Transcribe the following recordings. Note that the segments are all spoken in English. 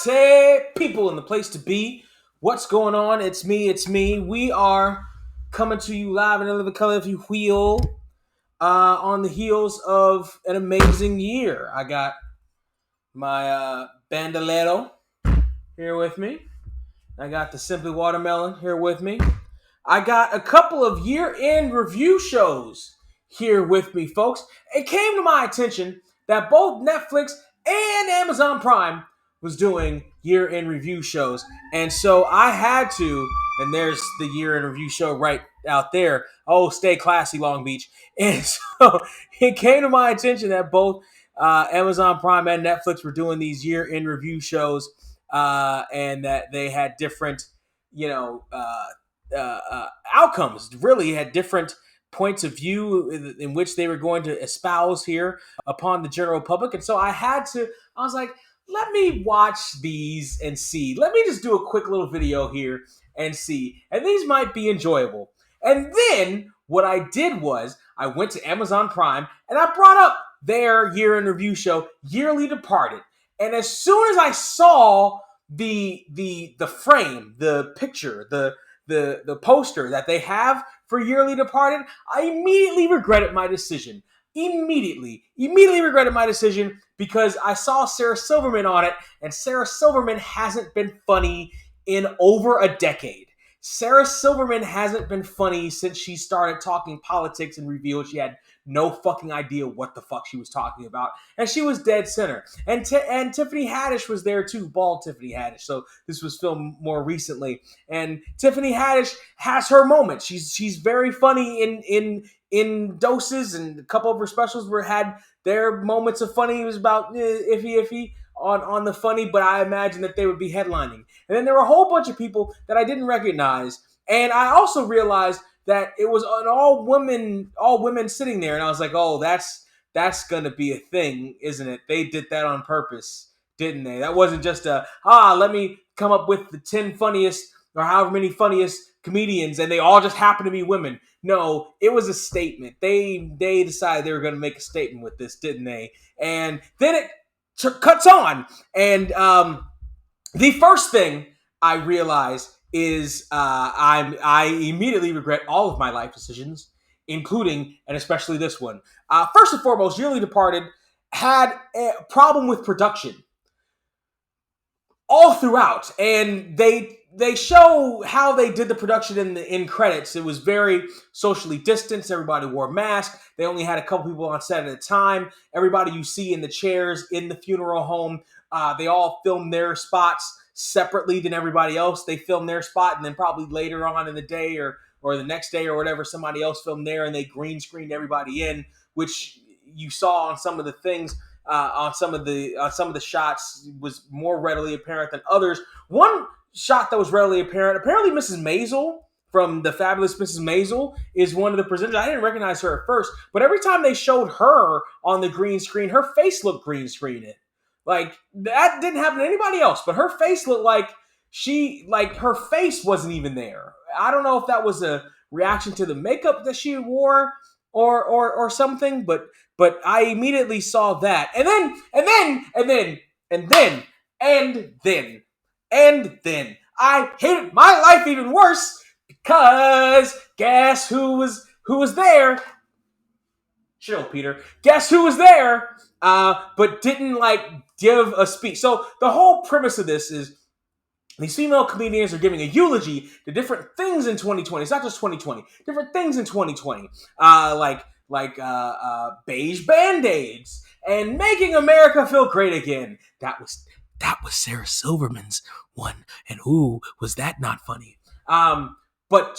party people in the place to be. What's going on? It's me. We are coming to you live in the living color if you wheel on the heels of an amazing year. I got my bandolero here with me. I got the Simply Watermelon here with me. I got a couple of year-end review shows here with me, folks. It came to my attention that both Netflix and Amazon Prime was doing year-end review shows. And so I had to, and there's the year-end review show right out there. Oh, stay classy, Long Beach. And so it came to my attention that both Amazon Prime and Netflix were doing these year-end review shows and that they had different, outcomes, really had different points of view in which they were going to espouse here upon the general public. And so I was like, let me watch these and see. Let me just do a quick little video here and see. And these might be enjoyable. And then what I did was I went to Amazon Prime and I brought up their year in review show, Yearly Departed. And as soon as I saw the frame, the picture, the poster that they have for Yearly Departed, I immediately regretted my decision. Immediately regretted my decision because I saw Sarah Silverman on it, and Sarah Silverman hasn't been funny in over a decade. Sarah Silverman hasn't been funny since she started talking politics and revealed she had no fucking idea what the fuck she was talking about. And she was dead center. And Tiffany Haddish was there too, bald Tiffany Haddish. So this was filmed more recently. And Tiffany Haddish has her moments. She's very funny in doses, and a couple of her specials had their moments of funny. It was about iffy on the funny, but I imagine that they would be headlining. And then there were a whole bunch of people that I didn't recognize. And I also realized that it was an all women sitting there, and I was like, oh, that's gonna be a thing, isn't it? They did that on purpose, didn't they? That wasn't just let me come up with the 10 funniest or however many funniest comedians, and they all just happen to be women. No, it was a statement. They decided they were gonna make a statement with this, didn't they? And then it cuts on, and the first thing I realized is I immediately regret all of my life decisions, including and especially this one. First and foremost, Yearly Departed had a problem with production all throughout, and they show how they did the production in the end credits. It was very socially distanced. Everybody wore masks. They only had a couple people on set at a time. Everybody you see in the chairs in the funeral home, they all filmed their spots separately than everybody else. They filmed their spot, and then probably later on in the day or the next day or whatever, somebody else filmed there, and they green screened everybody in, which you saw on some of the things, on some of the shots was more readily apparent than others. One shot that was readily apparent, apparently Mrs. Maisel from The Fabulous Mrs. Maisel is one of the presenters. I didn't recognize her at first, but every time they showed her on the green screen, her face looked green screened. Like, that didn't happen to anybody else, but her face looked like her face wasn't even there. I don't know if that was a reaction to the makeup that she wore or something, but I immediately saw that. And then I hated my life even worse because guess who was there? Chill, Peter. Guess who was there? But didn't give a speech. So the whole premise of this is these female comedians are giving a eulogy to different things in 2020. It's not just 2020. Different things in 2020, like beige Band-Aids and making America feel great again. That was Sarah Silverman's one, and ooh, was that not funny? But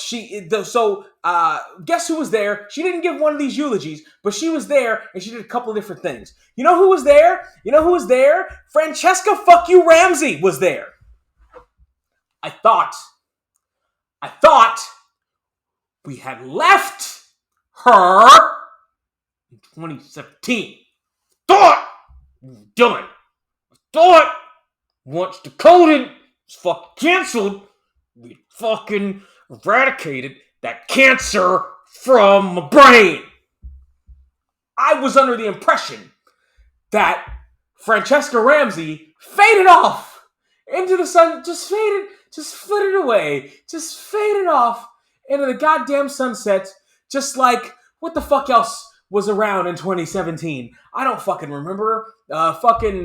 guess who was there? She didn't give one of these eulogies, but she was there, and she did a couple of different things. You know who was there? Francesca Fuck You Ramsey was there. I thought we had left her in 2017. Thought we were done. I thought once the coding was fucking canceled, we fucking eradicated that cancer from my brain. I was under the impression that Francesca Ramsey faded off into the sun, just flitted away, just faded off into the goddamn sunset, just like what the fuck else was around in 2017. I don't fucking remember. Fucking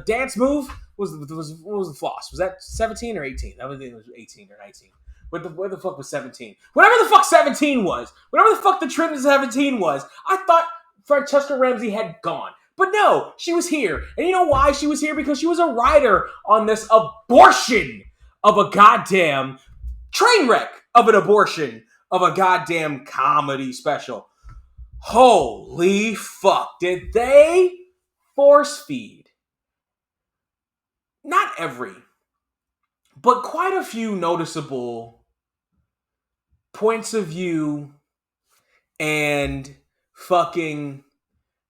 dance move what was the floss? Was that 17 or 18? I think it was 18 or 19. Where the fuck was 17? Whatever the fuck 17 was, whatever the fuck the trend of 17 was, I thought Francesca Ramsey had gone. But no, she was here. And you know why she was here? Because she was a writer on this abortion of a goddamn train wreck of an abortion of a goddamn comedy special. Holy fuck. Did they force feed? Not every, but quite a few noticeable points of view and fucking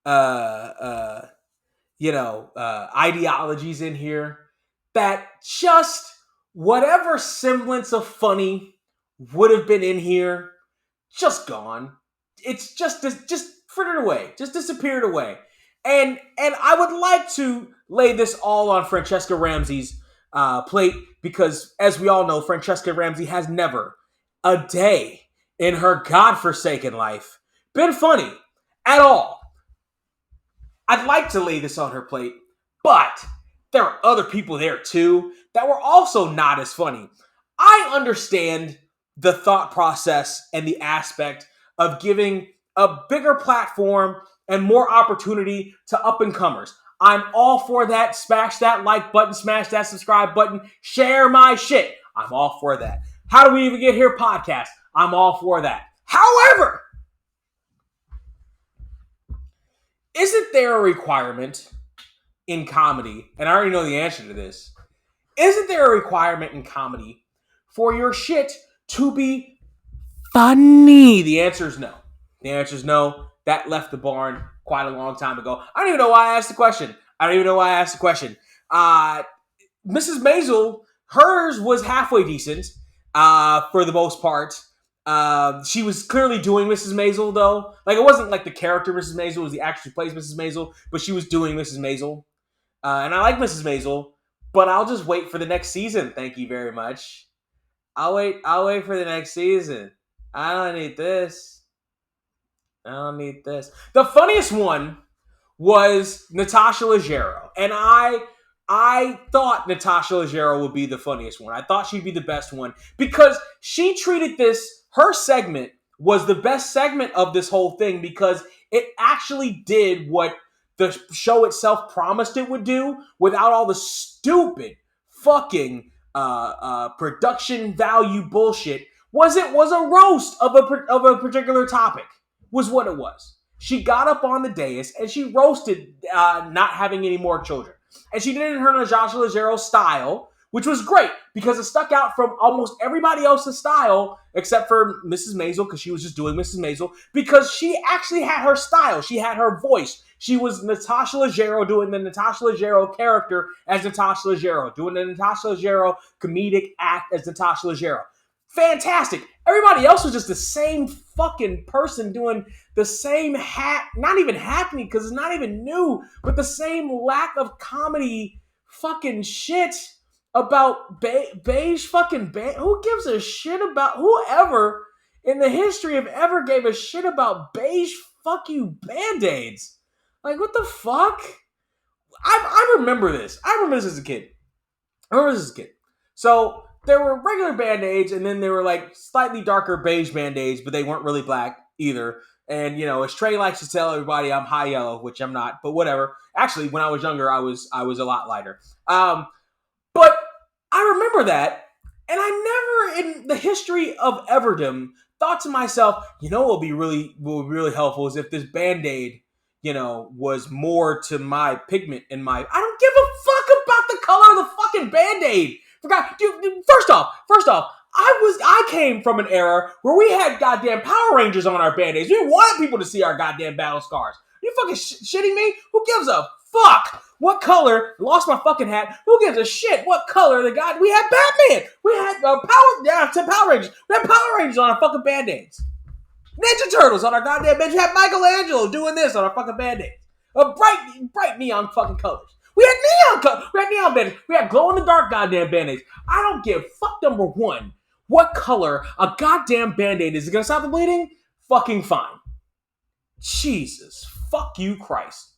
ideologies in here that just whatever semblance of funny would have been in here, just gone. It's just frittered away, just disappeared away. And I would like to lay this all on Francesca Ramsey's plate because, as we all know, Francesca Ramsey has never a day in her godforsaken life been funny at all. I'd like to lay this on her plate, but there are other people there too that were also not as funny. I understand the thought process and the aspect of giving a bigger platform and more opportunity to up-and-comers. I'm all for that. Smash that like button, smash that subscribe button, share my shit. I'm all for that. How do we even get here? Podcast. I'm all for that. However, isn't there a requirement in comedy, and I already know the answer to this, isn't there a requirement in comedy for your shit to be funny? The answer is no. The answer is no. That left the barn quite a long time ago. I don't even know why I asked the question. Mrs. Maisel, hers was halfway decent for the most part. She was clearly doing Mrs. Maisel, though. Like, it wasn't like the character Mrs. Maisel was the actress who plays Mrs. Maisel, but she was doing Mrs. Maisel. And I like Mrs. Maisel, but I'll just wait for the next season. Thank you very much. I'll wait for the next season. I don't need this. The funniest one was Natasha Leggero. And I thought Natasha Leggero would be the funniest one. I thought she'd be the best one because she treated her segment was the best segment of this whole thing because it actually did what the show itself promised it would do without all the stupid fucking production value bullshit. It was a roast of a particular topic, was what it was. She got up on the dais and she roasted not having any more children. And she did it in her Natasha Leggero style, which was great because it stuck out from almost everybody else's style except for Mrs. Maisel because she was just doing Mrs. Maisel because she actually had her style. She had her voice. She was Natasha Leggero doing the Natasha Leggero character as Natasha Leggero, doing the Natasha Leggero comedic act as Natasha Leggero. Fantastic. Everybody else was just the same fucking person doing the same not even hackney because it's not even new, but the same lack of comedy fucking shit about beige fucking who gives a shit about whoever in the history of ever gave a shit about beige fuck you Band-Aids? Like, what the fuck? I remember this. I remember this as a kid. So there were regular Band-Aids, and then there were like slightly darker beige Band-Aids, but they weren't really black either. And, as Trey likes to tell everybody, I'm high yellow, which I'm not, but whatever. Actually, when I was younger, I was a lot lighter. But I remember that, and I never, in the history of Everdom, thought to myself, what would be really helpful is if this Band-Aid, was more to my pigment in my. I don't give a fuck about the color of the fucking Band-Aid. Dude, first off, I came from an era where we had goddamn Power Rangers on our Band-Aids. We wanted people to see our goddamn battle scars. Are you fucking shitting me? Who gives a fuck what color? Lost my fucking hat. Who gives a shit what color the guy? We had Batman. We had Power Rangers. We had Power Rangers on our fucking Band-Aids. Ninja Turtles on our goddamn Band-Aids. We had Michelangelo doing this on our fucking Band-Aids. Bright neon fucking colors. We had neon band-aids. We had glow-in-the-dark goddamn band-aids. I don't give fuck number one what color a goddamn band-aid is. It gonna stop the bleeding? Fucking fine. Jesus. Fuck you, Christ.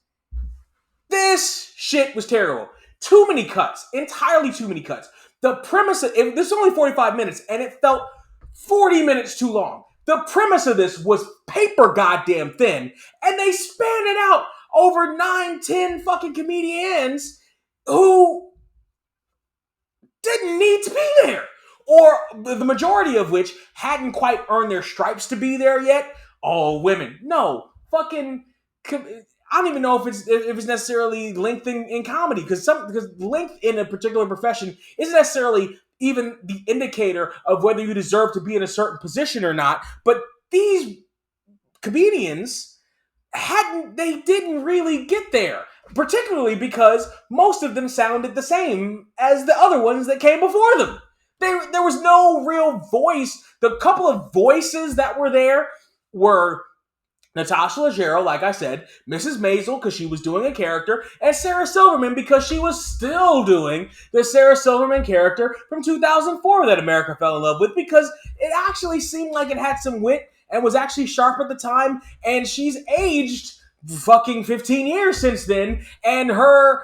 This shit was terrible. Too many cuts. Entirely too many cuts. The premise of this is only 45 minutes, and it felt 40 minutes too long. The premise of this was paper goddamn thin, and they spanned it out over 9, 10 fucking comedians who didn't need to be there. Or the majority of which hadn't quite earned their stripes to be there yet. All women. No. Fucking... I don't even know if it's necessarily length in comedy, because length in a particular profession isn't necessarily even the indicator of whether you deserve to be in a certain position or not. But these comedians didn't really get there, particularly because most of them sounded the same as the other ones that came before them. There was no real voice. The couple of voices that were there were Natasha Leggero, like I said, Mrs. Maisel, because she was doing a character, and Sarah Silverman, because she was still doing the Sarah Silverman character from 2004 that America fell in love with, because it actually seemed like it had some wit and was actually sharp at the time, and she's aged fucking 15 years since then, and her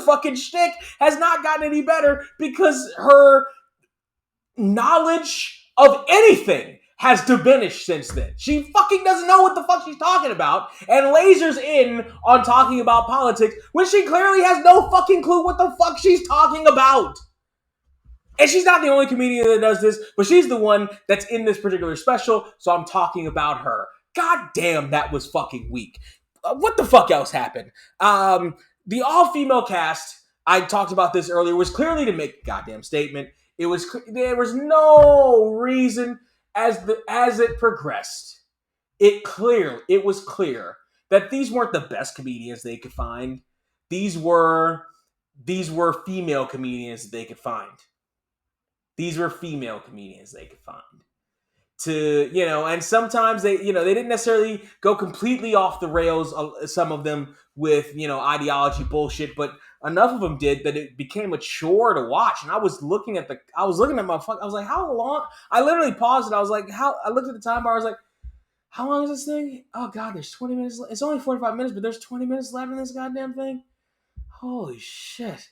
fucking shtick has not gotten any better because her knowledge of anything has diminished since then. She fucking doesn't know what the fuck she's talking about and lasers in on talking about politics when she clearly has no fucking clue what the fuck she's talking about. And she's not the only comedian that does this, but she's the one that's in this particular special, so I'm talking about her. God damn, that was fucking weak. What the fuck else happened? The all-female cast, I talked about this earlier, was clearly to make a goddamn statement. There was no reason as it progressed. It was clear that these weren't the best comedians they could find. These were female comedians that they could find. These were female comedians they could find. And sometimes they didn't necessarily go completely off the rails, some of them with, ideology bullshit, but enough of them did that it became a chore to watch. And I was looking at I was like, how long? I literally paused and I was like, I looked at the time bar, I was like, how long is this thing? Oh God, there's 20 minutes. It's only 45 minutes, but there's 20 minutes left in this goddamn thing. Holy shit.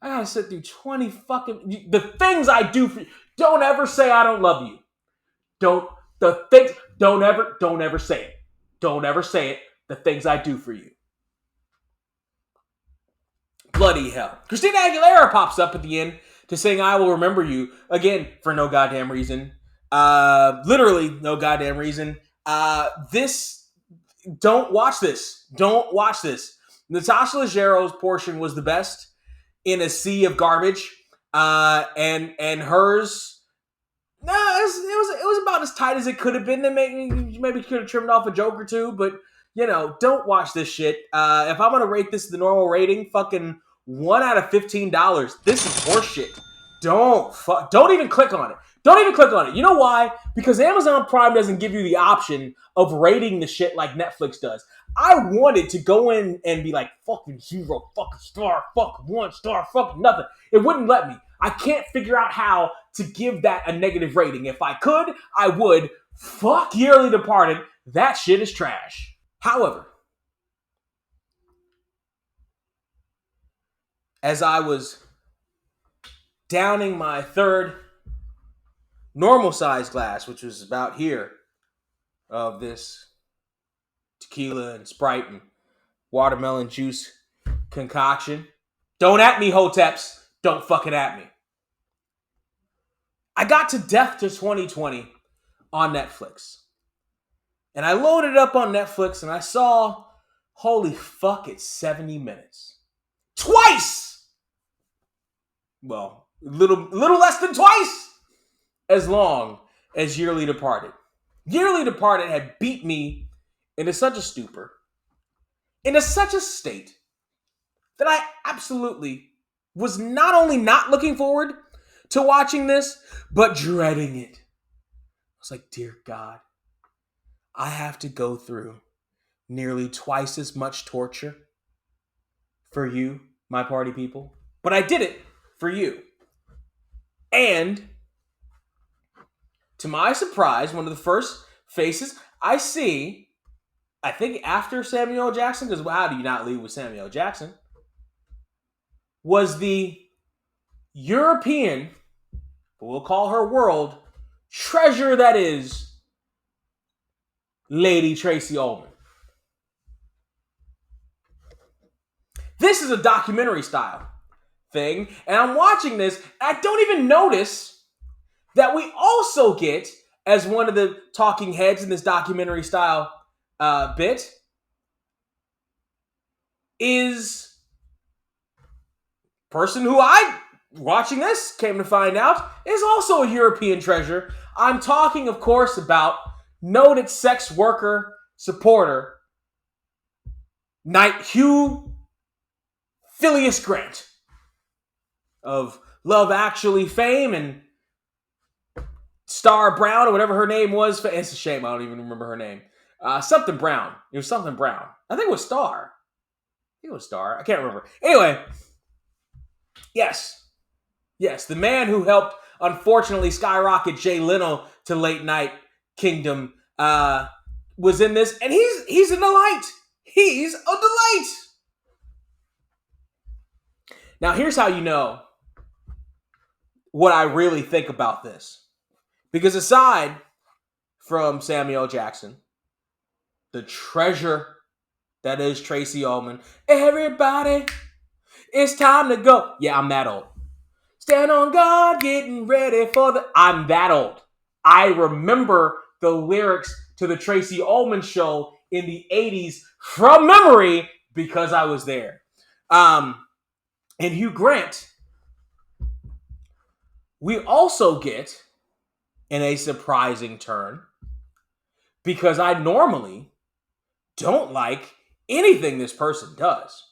I gotta sit through 20 fucking, the things I do for you. Don't ever say I don't love you. Don't ever say it. Don't ever say it. The things I do for you. Bloody hell. Christina Aguilera pops up at the end to sing I Will Remember You. Again, for no goddamn reason. Literally no goddamn reason. Don't watch this. Don't watch this. Natasha Leggero's portion was the best in a sea of garbage. And hers... No, it was about as tight as it could have been. Maybe could have trimmed off a joke or two, but don't watch this shit. If I'm gonna rate this the normal rating, fucking 1 out of $15. This is horseshit. Don't even click on it. Don't even click on it. You know why? Because Amazon Prime doesn't give you the option of rating the shit like Netflix does. I wanted to go in and be like, fucking hero, fucking star, fucking 1 star, fucking nothing. It wouldn't let me. I can't figure out how to give that a negative rating. If I could, I would. Fuck Yearly Departed. That shit is trash. However, as I was downing my third normal size glass, which was about here, of this tequila and Sprite and watermelon juice concoction. Don't at me, Hoteps. Don't fucking at me. I got to Death to 2020 on Netflix. And I loaded it up on Netflix and I saw, holy fuck, it's 70 minutes. Twice! Well, little less than twice as long as Yearly Departed. Yearly Departed had beat me into such a stupor, into such a state, that I absolutely was not only not looking forward to watching this, but dreading it. I was like, dear God, I have to go through nearly twice as much torture for you, my party people, but I did it for you. And to my surprise, one of the first faces I see, I think after Samuel L. Jackson, because how do you not lead with Samuel L. Jackson, was the European, we'll call her world, treasure that is Lady Tracey Ullman. This is a documentary style thing, and I'm watching this, and I don't even notice that we also get, as one of the talking heads in this documentary style bit, is person who I, watching this, came to find out, is also a European treasure. I'm talking, of course, about noted sex worker supporter, Knight Hugh Phileas Grant of Love Actually fame and Star Brown, or whatever her name was. It's a shame I don't even remember her name. Something Brown. It was something Brown. I think it was Star. I can't remember. Anyway, yes, the man who helped, unfortunately, skyrocket Jay Leno to late night kingdom was in this, and he's a delight. He's a delight. Now, here's how you know what I really think about this. Because aside from Samuel Jackson, the treasure that is Tracey Ullman, everybody, it's time to go. Yeah, I'm that old. Stand on guard, getting ready for the... I'm that old. I remember the lyrics to the Tracey Ullman show in the 80s from memory because I was there. And Hugh Grant, we also get, in a surprising turn, because I normally don't like anything this person does,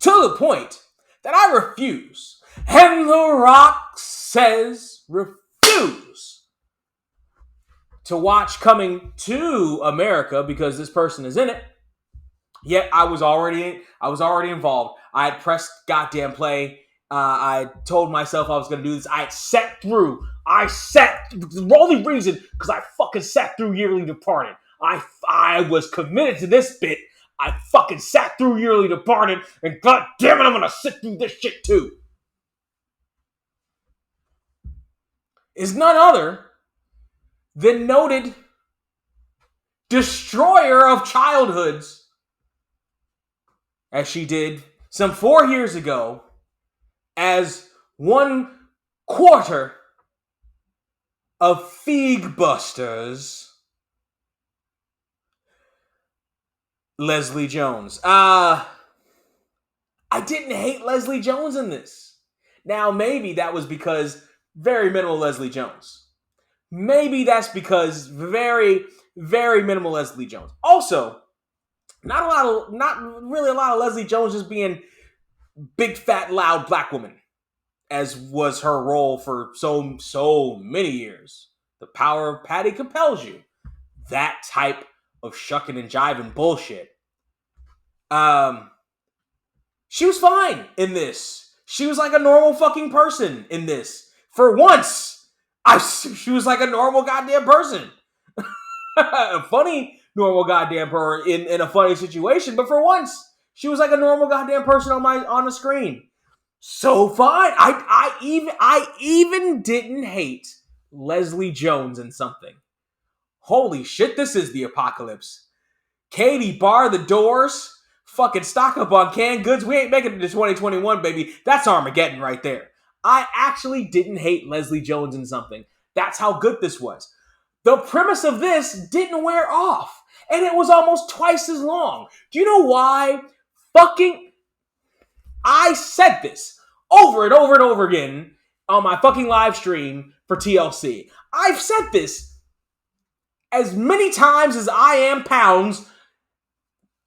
to the point that I refuse, and The Rock says refuse, to watch Coming to America because this person is in it. Yet I was already involved. I had pressed goddamn play. I told myself I was going to do this. I had sat through. The only reason, because I fucking sat through Yearly Departed. I was committed to this bit. I fucking sat through Yearly Departed, and god damn it, I'm going to sit through this shit too. Is none other than noted destroyer of childhoods, as she did some 4 years ago, as 1/4 of Feegbusters, Leslie Jones. I didn't hate Leslie Jones in this. Now, maybe that was because very minimal Leslie Jones. Maybe that's because very, very minimal Leslie Jones. Also, not really a lot of Leslie Jones just being big, fat, loud black woman, as was her role for so many years. The Power of Patty compels you. That type of shucking and jiving bullshit. She was fine in this. She was like a normal fucking person in this. For once, she was like a normal goddamn person. A funny normal goddamn person in a funny situation, but for once, she was like a normal goddamn person on the screen. So fine. I even didn't hate Leslie Jones in something. Holy shit, this is the apocalypse. Katie, bar the doors. Fucking stock up on canned goods. We ain't making it to 2021, baby. That's Armageddon right there. I actually didn't hate Leslie Jones in something. That's how good this was. The premise of this didn't wear off. And it was almost twice as long. Do you know why? I said this over and over and over again on my fucking live stream for TLC. I've said this as many times as I am pounds,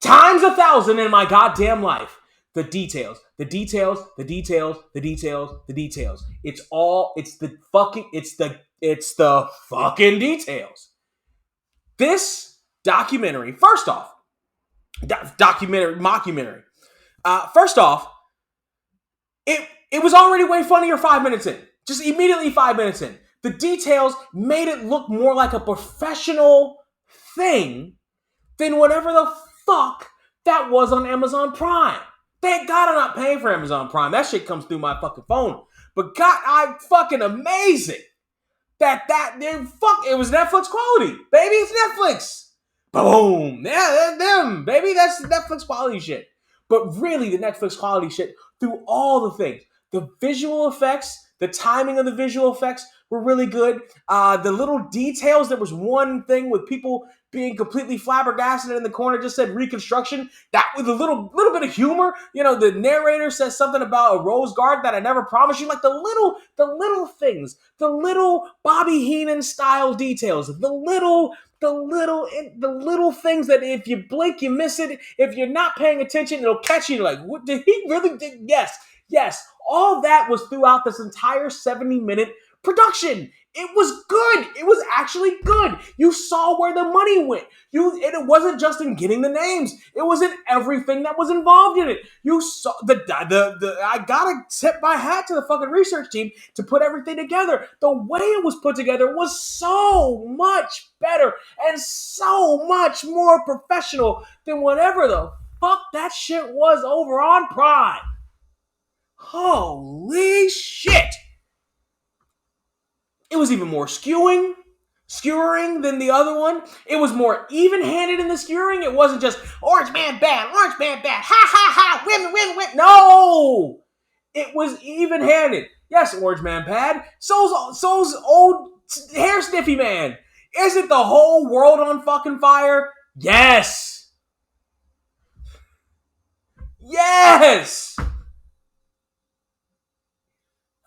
times 1,000 in my goddamn life. The details. It's the fucking details. This documentary, first off, mockumentary, First off, it was already way funnier 5 minutes in. Just immediately 5 minutes in. The details made it look more like a professional thing than whatever the fuck that was on Amazon Prime. Thank God I'm not paying for Amazon Prime. That shit comes through my fucking phone. But God, I'm fucking amazing it was Netflix quality. Baby, it's Netflix. Boom. Yeah, them, baby. That's the Netflix quality shit. But really, the Netflix quality shit through all the things. The visual effects, the timing of the visual effects were really good. The little details. There was one thing with people being completely flabbergasted in the corner, just said reconstruction. That with a little bit of humor. You know, the narrator says something about a rose garden that I never promised you. Like the little things, the little Bobby Heenan style details, the little things that if you blink, you miss it. If you're not paying attention, it'll catch you. You're like, what did he really do? Yes. All that was throughout this entire 70-minute production. It was good. It was actually good. You saw where the money went. It wasn't just in getting the names. It was in everything that was involved in it. You saw I gotta tip my hat to the fucking research team to put everything together. The way it was put together was so much better and so much more professional than whatever the fuck that shit was over on Prime. Holy shit! It was even more skewering than the other one. It was more even-handed in the skewering. It wasn't just orange man bad, ha ha ha, women. No! It was even-handed. Yes, orange man bad. So's old hair sniffy man. Isn't the whole world on fucking fire? Yes!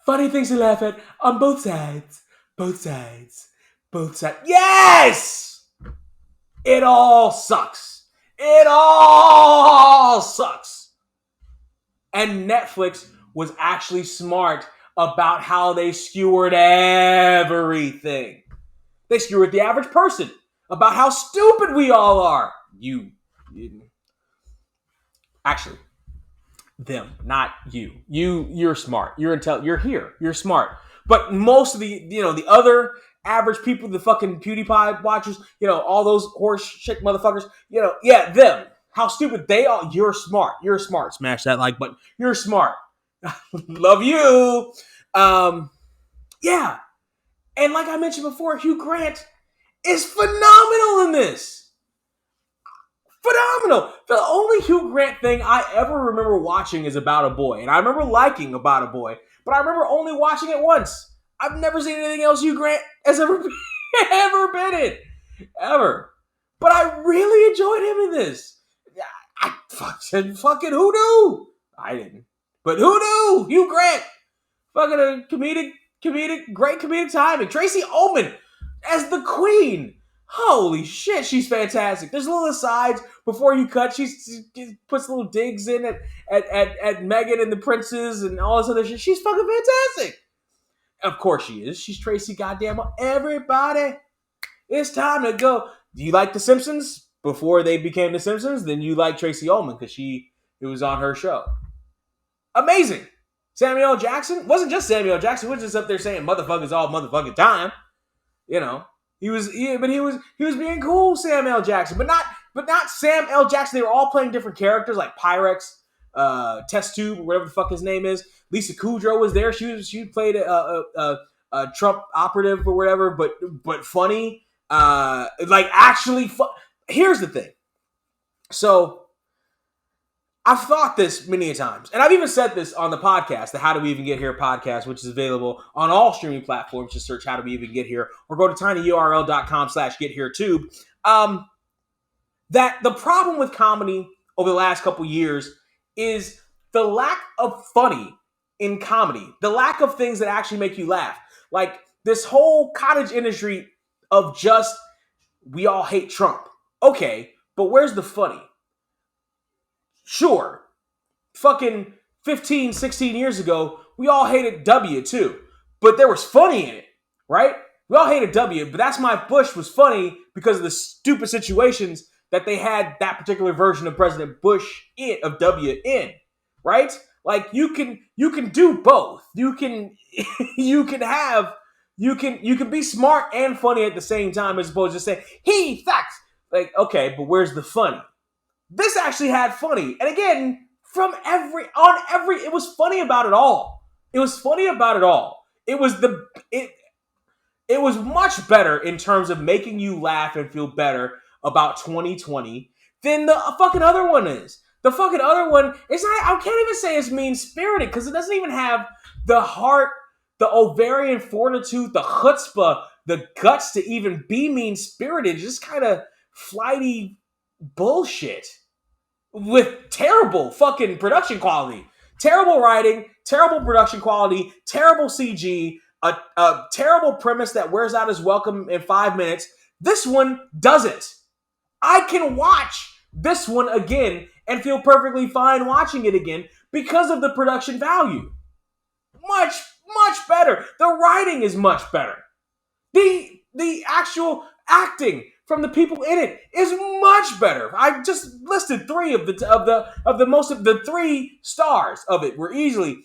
Funny things to laugh at on both sides. Yes! It all sucks. And Netflix was actually smart about how they skewered everything. They skewered the average person about how stupid we all are. Actually, them, not you. You're smart. You're intelligent. You're here. You're smart. But most of the other average people, the fucking PewDiePie watchers, all those horse shit motherfuckers, them. How stupid they are. You're smart. Smash that like button. You're smart. Love you. Yeah. And like I mentioned before, Hugh Grant is phenomenal in this. Phenomenal. The only Hugh Grant thing I ever remember watching is About a Boy. And I remember liking About a Boy, but I remember only watching it once. I've never seen anything else Hugh Grant has ever been in. Ever. But I really enjoyed him in this. I fucking who knew? I didn't. But who knew? Hugh Grant. Fucking a great comedic timing. Tracey Ullman as the Queen. Holy shit, she's fantastic. There's little asides before you cut. She puts little digs in at Meghan and the princes and all this other shit. She's fucking fantastic. Of course she is. She's Tracey goddamn. Everybody, it's time to go. Do you like The Simpsons? Before they became The Simpsons, then you like Tracey Ullman because it was on her show. Amazing. Samuel L. Jackson wasn't just Samuel L. Jackson. He was just up there saying motherfuckers all motherfucking time. He was being cool, Sam L. Jackson, but not Sam L. Jackson. They were all playing different characters like Pyrex, Test Tube, whatever the fuck his name is. Lisa Kudrow was there. She played a Trump operative or whatever, but funny. Actually fun. Here's the thing. So I've thought this many times, and I've even said this on the podcast, the How Do We Even Get Here podcast, which is available on all streaming platforms. Just search How Do We Even Get Here or go to tinyurl.com/getHereTube. That the problem with comedy over the last couple years is the lack of funny in comedy, the lack of things that actually make you laugh. Like this whole cottage industry of just, we all hate Trump. Okay, but where's the funny? Sure, fucking 15, 16 years ago, we all hated W too. But there was funny in it, right? We all hated W, but That's My Bush was funny because of the stupid situations that they had that particular version of President Bush of W in. right? Like you can do both. You can you can be smart and funny at the same time, as opposed to saying he sucks. Like, okay, but where's the funny? This actually had funny, and again, it was funny about it all. It was funny about it all. It was much better in terms of making you laugh and feel better about 2020 than the fucking other one is. The fucking other one is not. I can't even say it's mean spirited because it doesn't even have the heart, the ovarian fortitude, the chutzpah, the guts to even be mean spirited. Just kind of flighty bullshit with terrible fucking production quality, terrible writing, terrible production quality, terrible CG, a terrible premise that wears out his welcome in 5 minutes. This one doesn't. I can watch this one again and feel perfectly fine watching it again because of the production value. Much, much better. The writing is much better. The actual acting from the people in it is much better. I just listed three of the 3 stars of it were easily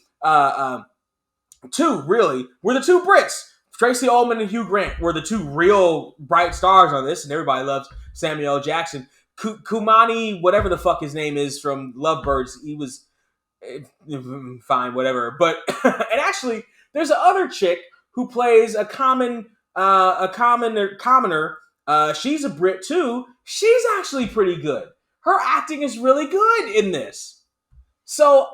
two, really, were the 2 Brits. Tracey Ullman and Hugh Grant were the 2 real bright stars on this, and everybody loves Samuel L. Jackson. Kumani, whatever the fuck his name is from Lovebirds, he was fine, whatever. But and actually, there's a other chick who plays a commoner. She's a Brit too. She's actually pretty good. Her acting is really good in this. So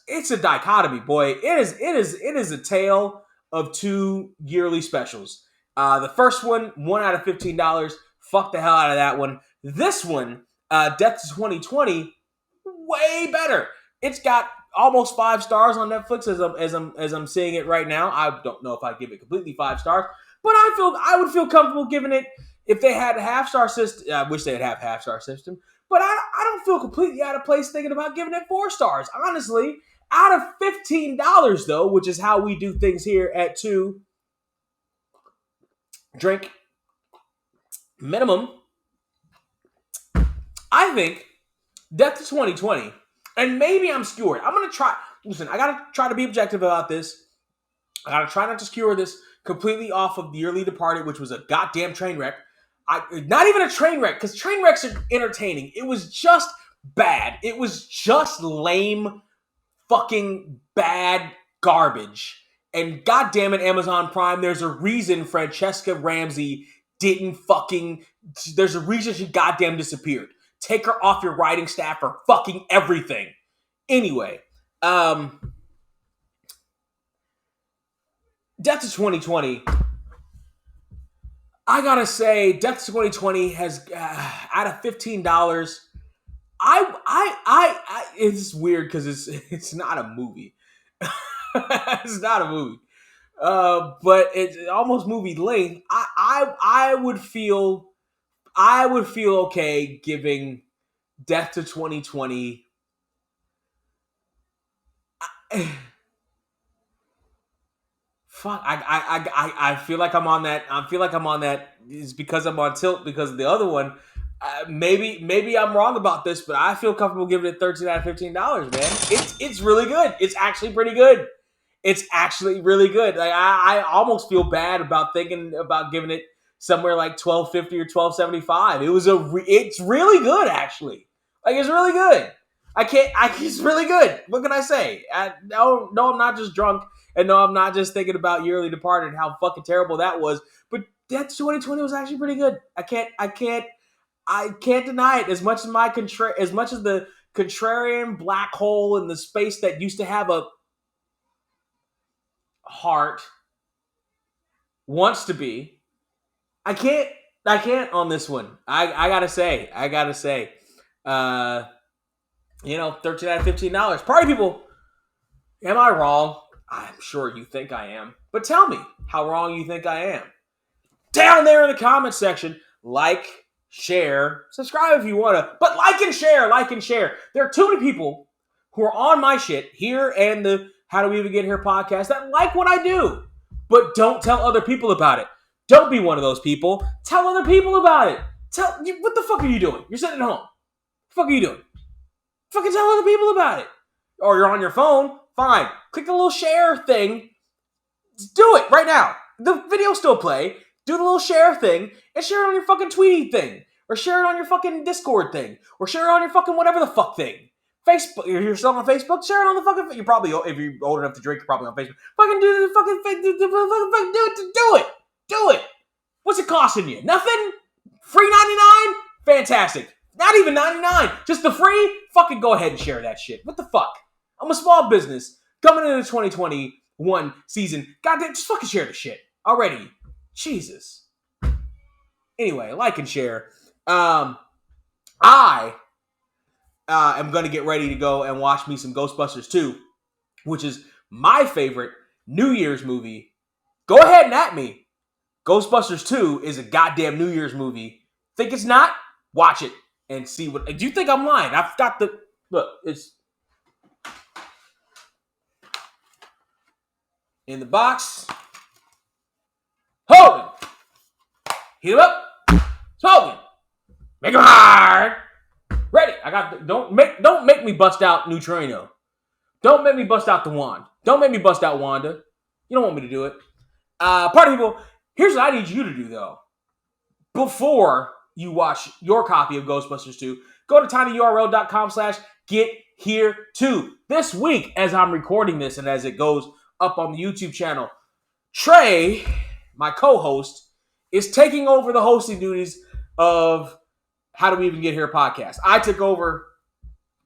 it's a dichotomy, boy. It is a tale of 2 yearly specials. The first one, 1 out of $15. Fuck the hell out of that one. This one, Death to 2020, way better. It's got almost 5 stars on Netflix as I'm seeing it right now. I don't know if I'd give it completely 5 stars, but I would feel comfortable giving it if they had a half-star system. I wish they'd have half-star system, but I don't feel completely out of place thinking about giving it 4 stars. Honestly, out of $15 though, which is how we do things here at 2 drink minimum, I think Death to 2020, and maybe I'm skewered. I'm going to try. Listen, I got to try to be objective about this. I got to try not to skewer this completely off of Dearly Departed, which was a goddamn train wreck. Not even a train wreck, because train wrecks are entertaining. It was just bad. It was just lame, fucking bad garbage. And goddamn it, Amazon Prime, there's a reason Francesca Ramsey there's a reason she goddamn disappeared. Take her off your writing staff for fucking everything. Anyway, Death to 2020. I gotta say, Death to 2020 has out of $15. It's weird because it's not a movie. It's not a movie. But it's almost movie length. I would feel okay giving Death to 2020. Fuck. I feel like I'm on that. I feel like I'm on that. It's because I'm on tilt because of the other one. Maybe I'm wrong about this, but I feel comfortable giving it 13 out of $15, man. It's really good. It's actually pretty good. It's actually really good. Like I almost feel bad about thinking about giving it somewhere like $12.50 or $12.75. It's really good actually. Like it's really good. It's really good. What can I say? No, I'm not just drunk, and no, I'm not just thinking about Yearly Departed and how fucking terrible that was. But Death 2020 was actually pretty good. I can't deny it. As much as the contrarian black hole in the space that used to have a heart wants to be, I can't on this one. I gotta say, 13 out of $15. Probably people, am I wrong? I'm sure you think I am, but tell me how wrong you think I am. Down there in the comment section, like, share, subscribe if you want to, but like and share. There are too many people who are on my shit here and the How Do We Even Get Here podcast that like what I do, but don't tell other people about it. Don't be one of those people. Tell other people about it. What the fuck are you doing? You're sitting at home. What the fuck are you doing? Fucking tell other people about it. Or you're on your phone, fine. Click the little share thing. Do it right now. The video still play. Do the little share thing and share it on your fucking Tweety thing. Or share it on your fucking Discord thing. Or share it on your fucking whatever the fuck thing. Facebook. You're still on Facebook? Share it on the fucking... You're probably... If you're old enough to drink, you're probably on Facebook. Fucking do the fucking... Do it. What's it costing you? Nothing? Free 99? Fantastic. Not even 99. Just the free? Fucking go ahead and share that shit. What the fuck? I'm a small business coming into the 2021 season. Goddamn, just fucking share the shit already. Jesus. Anyway, like and share. I am going to get ready to go and watch me some Ghostbusters 2, which is my favorite New Year's movie. Go ahead and at me. Ghostbusters 2 is a goddamn New Year's movie. Think it's not? Watch it and see what... Do you think I'm lying? I've got the... Look, it's... In the box. Hogan. Heat him up. It's Hogan. Make him hard. Ready. I got the... Don't make me bust out Neutrino. Don't make me bust out the wand. Don't make me bust out Wanda. You don't want me to do it. Party people... Here's what I need you to do, though. Before you watch your copy of Ghostbusters 2, go to tinyurl.com/gethere2. This week, as I'm recording this and as it goes up on the YouTube channel, Trey, my co-host, is taking over the hosting duties of How Do We Even Get Here podcast. I took over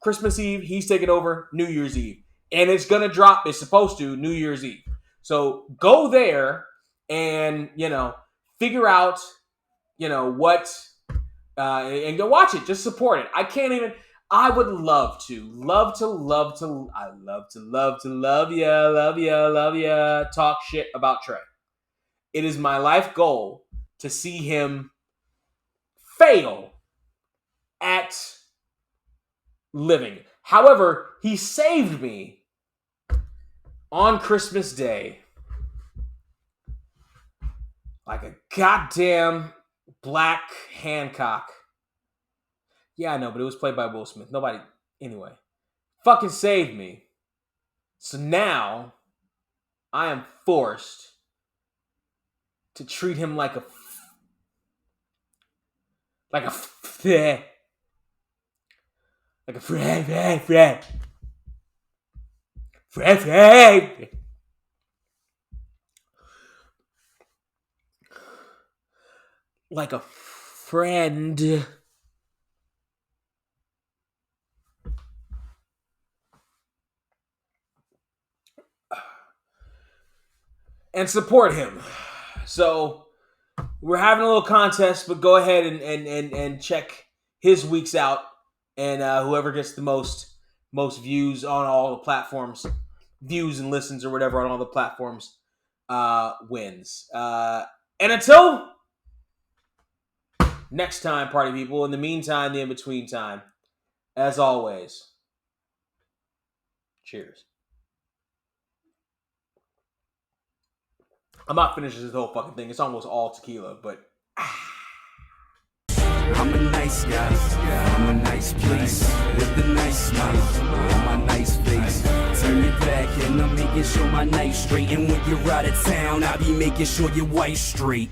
Christmas Eve. He's taking over New Year's Eve. And it's going to drop, it's supposed to, New Year's Eve. So go there and, figure out, what, and go watch it. Just support it. I would love ya, talk shit about Trey. It is my life goal to see him fail at living. However, he saved me on Christmas Day like a goddamn Black Hancock. Yeah, I know, but it was played by Will Smith. Nobody... Anyway. Fucking saved me. So now, I am forced to treat him like a friend. Like a friend. And support him. So we're having a little contest, but go ahead and check his weeks out, and whoever gets the most views on all the platforms, views and listens or whatever on all the platforms, wins. And until next time, party people. In the meantime, the in-between time, as always, cheers. I'm not finishing this whole fucking thing. It's almost all tequila, but... I'm a nice guy. I'm a nice place with a nice smile on my nice face. Turn it back and I'm making sure my night's straight. And when you're out of town, I'll be making sure your wife's straight.